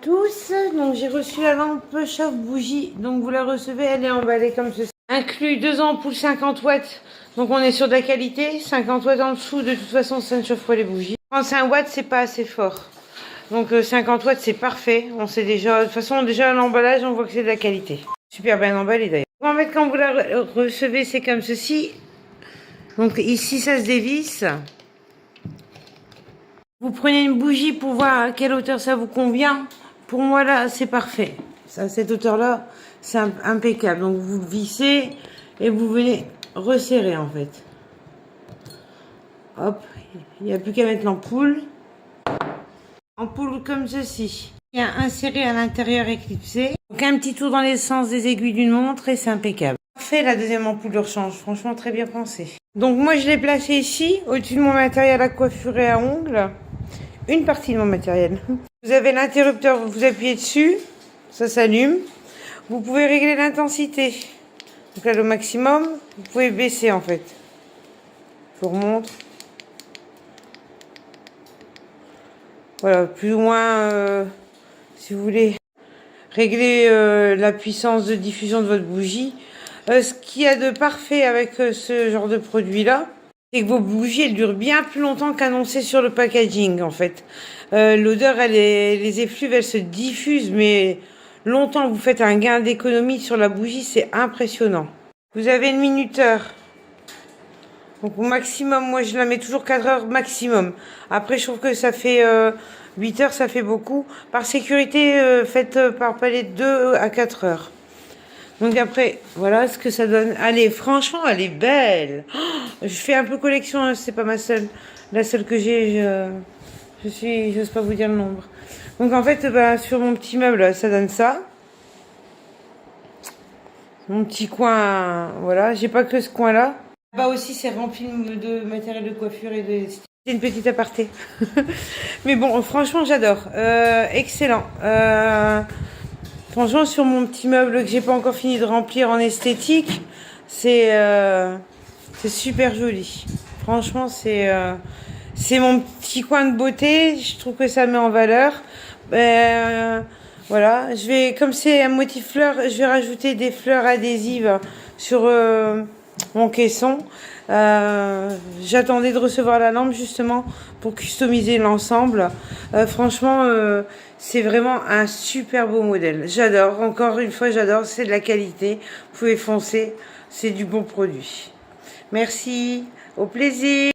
Tous, donc j'ai reçu la lampe chauffe bougie, donc vous la recevez, elle est emballée comme ceci. Inclus 2 ampoules 50 watts, donc on est sur de la qualité. 50 watts en dessous, de toute façon ça ne chauffe pas les bougies. 35 watts c'est pas assez fort, donc 50 watts c'est parfait. On sait déjà, de toute façon déjà l'emballage on voit que c'est de la qualité. Super bien emballé d'ailleurs. En fait quand vous la recevez c'est comme ceci, donc ici ça se dévisse. Vous prenez une bougie pour voir à quelle hauteur ça vous convient. Pour moi, là, c'est parfait. À cette hauteur-là, c'est impeccable. Donc, vous le vissez et vous venez resserrer, en fait. Hop, il n'y a plus qu'à mettre l'ampoule. Ampoule comme ceci. Il y a inséré à l'intérieur éclipsé. Donc, un petit tour dans les sens des aiguilles d'une montre et c'est impeccable. Parfait, la deuxième ampoule de rechange. Franchement, très bien pensé. Donc, moi, je l'ai placé ici, au-dessus de mon matériel à coiffure et à ongles. Une partie de mon matériel. Vous avez l'interrupteur, vous appuyez dessus, ça s'allume. Vous pouvez régler l'intensité. Donc là, le maximum, vous pouvez baisser en fait. Je vous remontre. Voilà, plus ou moins, si vous voulez régler la puissance de diffusion de votre bougie. Ce qu'il y a de parfait avec ce genre de produit-là, c'est que vos bougies, elles durent bien plus longtemps qu'annoncé sur le packaging, en fait. L'odeur, les effluves, elles se diffusent, mais longtemps. Vous faites un gain d'économie sur la bougie, c'est impressionnant. Vous avez le minuteur. Donc au maximum, moi je la mets toujours 4 heures maximum. Après, je trouve que ça fait 8 heures, ça fait beaucoup. Par sécurité, faites par palette 2 à 4 heures. Donc après, voilà ce que ça donne. Allez, franchement, elle est belle. Oh, je fais un peu collection, hein, c'est pas ma seule. La seule que j'ai, j'ose pas vous dire le nombre. Donc en fait, bah, sur mon petit meuble, ça donne ça. Mon petit coin, voilà. J'ai pas que ce coin-là. Là-bas aussi, c'est rempli de matériel de coiffure et de... C'est une petite aparté. Mais bon, franchement, j'adore. Excellent. Franchement, sur mon petit meuble que j'ai pas encore fini de remplir en esthétique, c'est super joli. Franchement, c'est mon petit coin de beauté. Je trouve que ça met en valeur. Voilà, je vais, comme c'est un motif fleur, je vais rajouter des fleurs adhésives sur mon caisson. J'attendais de recevoir la lampe justement pour customiser l'ensemble. Franchement, c'est vraiment un super beau modèle. J'adore, encore une fois, j'adore. C'est de la qualité. Vous pouvez foncer, c'est du bon produit. Merci, au plaisir.